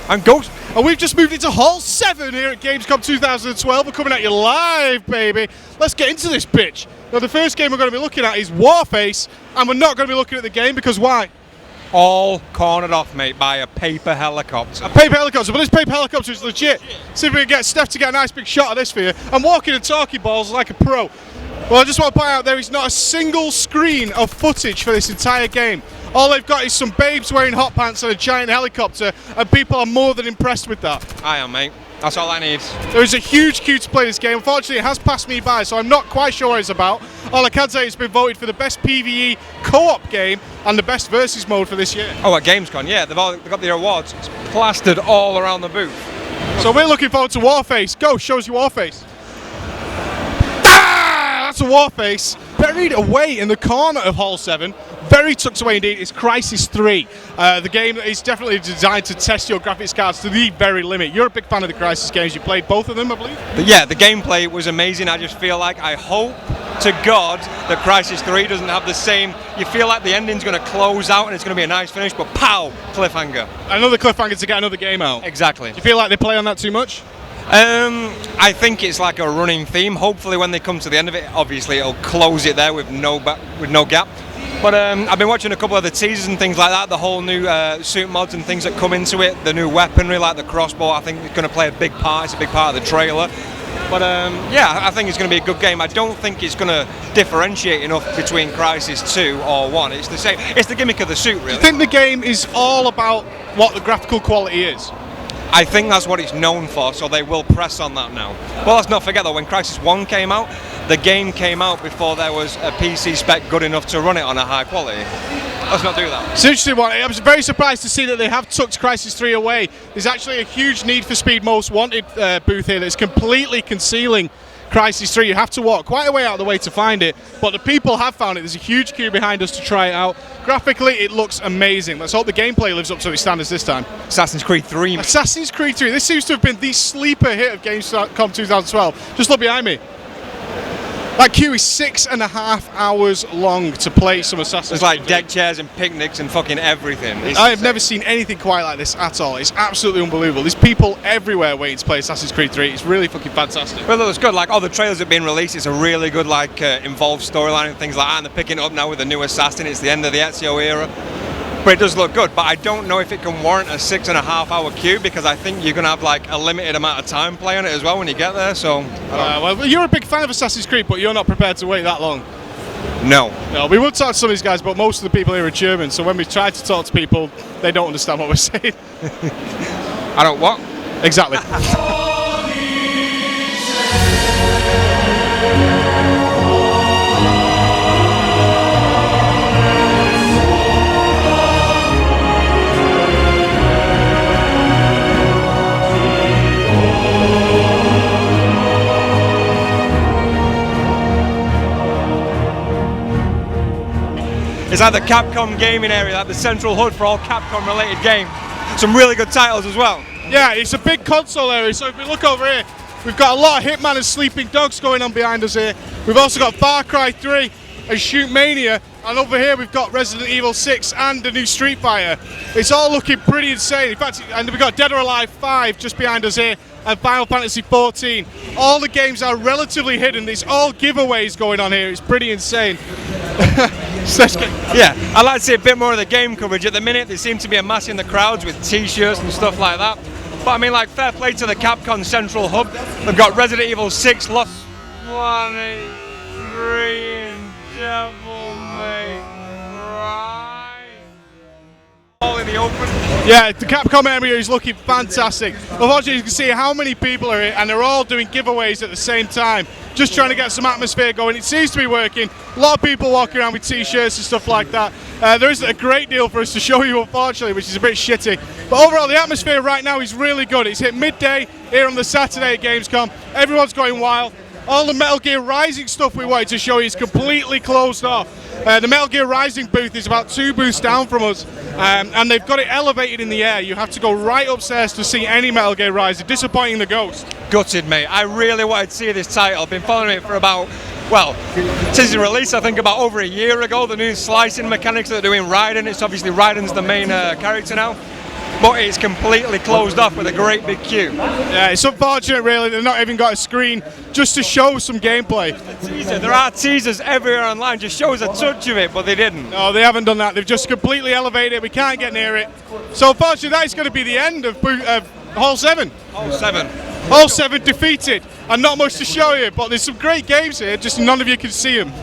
I'm Ghost. And we've just moved into Hall 7 here at Gamescom 2012. We're coming at you live, baby. Let's get into this bitch. Now, the first game we're going to be looking at is Warface, and we're not going to be looking at the game because why? All cornered off, mate, by a paper helicopter. A paper helicopter, but this paper helicopter is legit. See if we can get Steph to get a nice big shot of this for you. I'm walking and talking balls like a pro. Well, I just want to point out there is not a single screen of footage for this entire game. All they've got is some babes wearing hot pants and a giant helicopter, and people are more than impressed with that. I am, mate. That's all I need. There is a huge queue to play this game. Unfortunately, it has passed me by, so I'm not quite sure what it's about. All I can say is it's been voted for the best PvE co-op game and the best versus mode for this year. Oh, at Gamescom, yeah, they've got their awards. It's plastered all around the booth. So we're looking forward to Warface. Go, show us your Warface. Ah, that's a Warface. Buried away in the corner of Hall 7. Very tucked away indeed, is Crysis 3. The game is definitely designed to test your graphics cards to the very limit. You're a big fan of the Crysis games, you played both of them, I believe? Yeah, the gameplay was amazing. I just feel like, I hope to God that Crysis 3 doesn't have the same, you feel like the ending's going to close out and it's going to be a nice finish, but pow, cliffhanger. Another cliffhanger to get another game out. Exactly. Do you feel like they play on that too much? I think it's like a running theme. Hopefully when they come to the end of it, obviously it'll close it there with no gap. But I've been watching a couple of the teasers and things like that, the whole new suit mods and things that come into it, the new weaponry like the crossbow, I think it's going to play a big part, it's a big part of the trailer. But yeah, I think it's going to be a good game. I don't think it's going to differentiate enough between Crysis 2 or 1. It's the same, it's the gimmick of the suit, really. Do you think the game is all about what the graphical quality is? I think that's what it's known for, so they will press on that now. Well, let's not forget though, when Crysis 1 came out, the game came out before there was a PC spec good enough to run it on a high quality. Let's not do that. It's an interesting one. I was very surprised to see that they have tucked Crysis 3 away. There's actually a huge Need for Speed Most Wanted booth here that's completely concealing Crysis 3. You have to walk quite a way out of the way to find it, but the people have found it. There's a huge queue behind us to try it out. Graphically, it looks amazing. Let's hope the gameplay lives up to its standards this time. Assassin's Creed 3. Assassin's Creed 3. This seems to have been the sleeper hit of Gamescom 2012. Just look behind me. That queue is 6.5 hours long to play some Assassin's Creed. There's like deck chairs and picnics and fucking everything. I have never seen anything quite like this at all. It's absolutely unbelievable. There's people everywhere waiting to play Assassin's Creed 3. It's really fucking fantastic. Well, it's good. Like all the trailers have been released. It's a really good like involved storyline and things like that. And they're picking it up now with the new Assassin. It's the end of the Ezio era. But it does look good, but I don't know if it can warrant a 6.5 hour queue because I think you're going to have like a limited amount of time playing it as well when you get there, so... well, you're a big fan of Assassin's Creed, but you're not prepared to wait that long. No. No, we would talk to some of these guys, but most of the people here are German, so when we try to talk to people, they don't understand what we're saying. I don't what? Exactly. It's like the Capcom gaming area, like the central hood for all Capcom related games. Some really good titles as well. Yeah, it's a big console area, so if we look over here, we've got a lot of Hitman and Sleeping Dogs going on behind us here. We've also got Far Cry 3 and Shoot Mania, and over here we've got Resident Evil 6 and the new Street Fighter. It's all looking pretty insane. In fact, and we've got Dead or Alive 5 just behind us here, and Final Fantasy 14. All the games are relatively hidden. There's all giveaways going on here. It's pretty insane. Yeah, I'd like to see a bit more of the game coverage. At the minute, they seem to be amassing the crowds with t-shirts and stuff like that. But I mean, like, fair play to the Capcom Central Hub. They've got Resident Evil 6, Lost 23, and Devil May Cry. All in the open. Yeah, the Capcom area is looking fantastic. Unfortunately, you can see how many people are here, and they're all doing giveaways at the same time. Just trying to get some atmosphere going. It seems to be working. A lot of people walking around with t-shirts and stuff like that. There isn't a great deal for us to show you, unfortunately, which is a bit shitty. But overall, the atmosphere right now is really good. It's hit midday here on the Saturday at Gamescom. Everyone's going wild. All the Metal Gear Rising stuff we wanted to show you is completely closed off. The Metal Gear Rising booth is about 2 booths down from us, and they've got it elevated in the air. You have to go right upstairs to see any Metal Gear Rising, disappointing the ghost. Gutted, mate. I really wanted to see this title. I've been following it for about, well, since the release, I think about over a year ago. The new slicing mechanics that they're doing Raiden. It's obviously Raiden's the main character now. but it's completely closed off with a great big queue. Yeah, it's unfortunate really they've not even got a screen just to show some gameplay. There are teasers everywhere online, just shows a touch of it, but they didn't. No, they haven't done that. They've just completely elevated it. We can't get near it. So unfortunately that is going to be the end of Hall 7. Hall 7. Hall 7 defeated, and not much to show you, but there's some great games here, just none of you can see them.